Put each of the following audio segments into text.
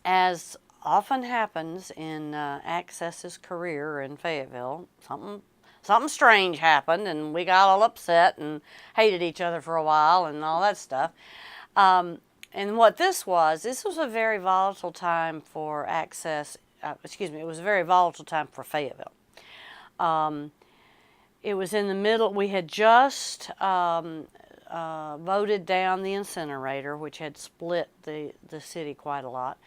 as often happens in Access's career in Fayetteville, something strange happened, and we got all upset and hated each other for a while and all that stuff. And what this was a very volatile time for Access. It was a very volatile time for Fayetteville. It was in the middle. We had just voted down the incinerator, which had split the city quite a lot.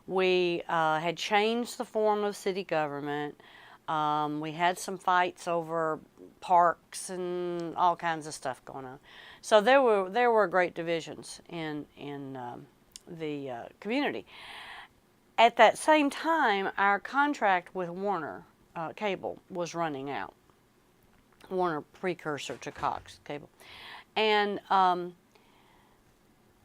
We had changed the form of city government. We had some fights over parks and all kinds of stuff going on. So there were great divisions in the community. At that same time, our contract with Warner Cable was running out. Warner, precursor to Cox Cable. And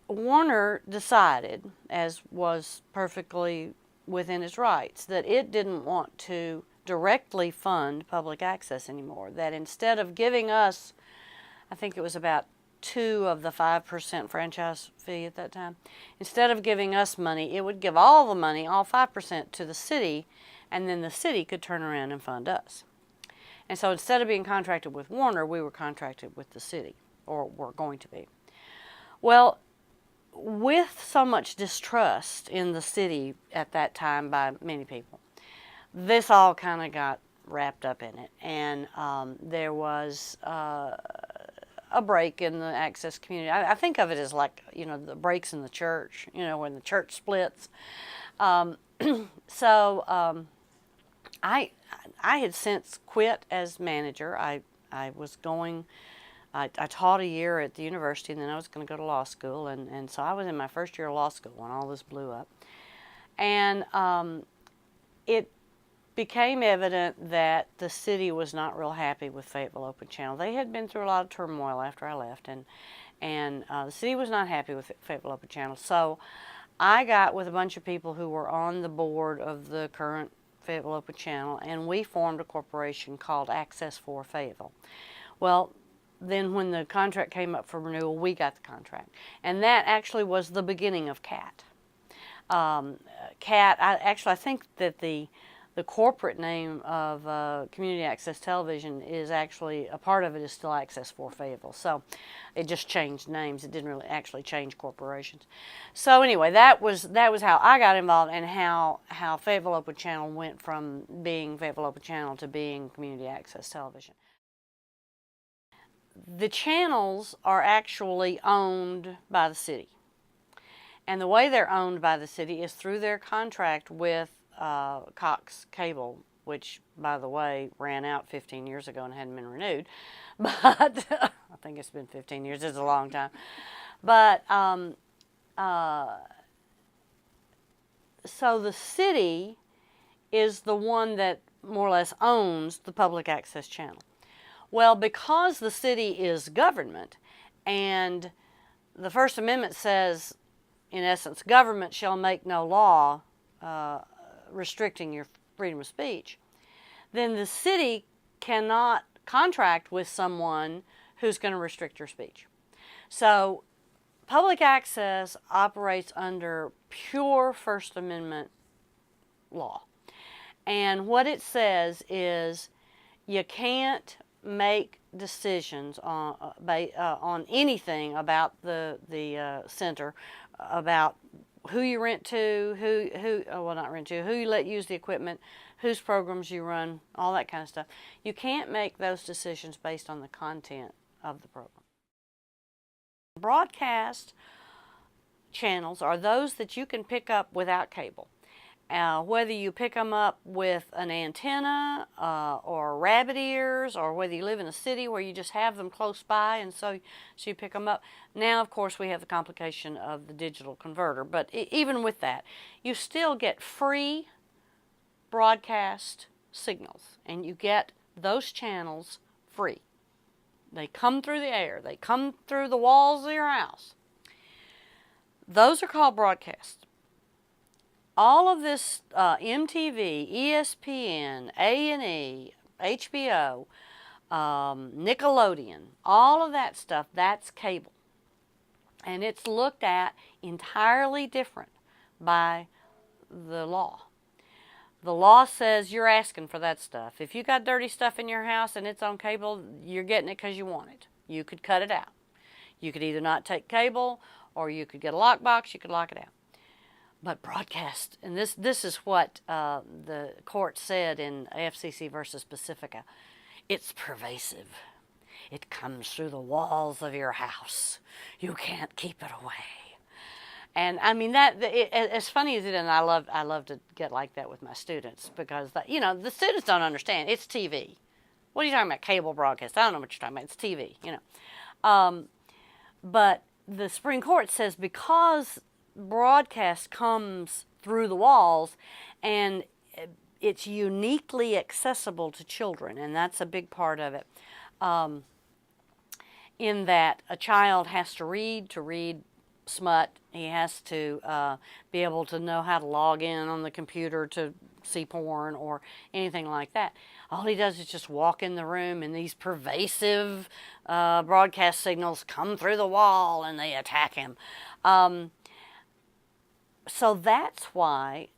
Warner decided, as was perfectly within its rights, that it didn't want to directly fund public access anymore. That instead of giving us, I think it was about 2 of the 5% franchise fee at that time, instead of giving us money, it would give all the money, all 5%, to the city, and then the city could turn around and fund us. And so instead of being contracted with Warner, we were contracted with the city, or were going to be. Well, with so much distrust in the city at that time by many people, this all kind of got wrapped up in it. And there was a break in the Access community. I think of it as like, the breaks in the church, when the church splits. I had since quit as manager. I taught a year at the university, and then I was going to go to law school, and so I was in my first year of law school when all this blew up. And it became evident that the city was not real happy with Fayetteville Open Channel. They had been through a lot of turmoil after I left, and the city was not happy with Fayetteville Open Channel. So I got with a bunch of people who were on the board of the current Fayetteville Open Channel, and we formed a corporation called Access for Fayetteville. Well, then when the contract came up for renewal, we got the contract. And that actually was the beginning of CAT. CAT, I think that the corporate name of Community Access Television is actually, a part of it is still Access for Fayetteville. So it just changed names. It didn't really actually change corporations. So anyway, that was how I got involved, and how Fayetteville Open Channel went from being Fayetteville Open Channel to being Community Access Television. The channels are actually owned by the city. And the way they're owned by the city is through their contract with Cox Cable, which, by the way, ran out 15 years ago and hadn't been renewed. But I think it's been 15 years. It's a long time. But so the city is the one that more or less owns the public access channel. Well, because the city is government, and the First Amendment says, in essence, government shall make no law restricting your freedom of speech, then the city cannot contract with someone who's going to restrict your speech. So public access operates under pure First Amendment law. And what it says is you can't make decisions on anything about the center, about who you rent to, who you let use the equipment, whose programs you run, all that kind of stuff. You can't make those decisions based on the content of the program. Broadcast channels are those that you can pick up without cable. Whether you pick them up with an antenna or rabbit ears, or whether you live in a city where you just have them close by and so you pick them up. Now, of course, we have the complication of the digital converter, but even with that, you still get free broadcast signals, and you get those channels free. They come through the air. They come through the walls of your house. Those are called broadcasts. All of this MTV, ESPN, A&E, HBO, Nickelodeon, all of that stuff, that's cable. And it's looked at entirely different by the law. The law says you're asking for that stuff. If you got dirty stuff in your house and it's on cable, you're getting it because you want it. You could cut it out. You could either not take cable, or you could get a lockbox. You could lock it out. But broadcast, and this is what the court said in FCC versus Pacifica, it's pervasive. It comes through the walls of your house. You can't keep it away. And I mean as funny as it is, and I love to get like that with my students, because the students don't understand. It's TV. What are you talking about? Cable broadcast? I don't know what you're talking about. It's TV. But the Supreme Court says because broadcast comes through the walls, and it's uniquely accessible to children, and that's a big part of it. In that a child has to read smut. He has to be able to know how to log in on the computer to see porn or anything like that. All he does is just walk in the room, and these pervasive broadcast signals come through the wall and they attack him. So that's why,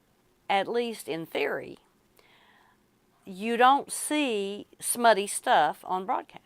at least in theory, you don't see smutty stuff on broadcast.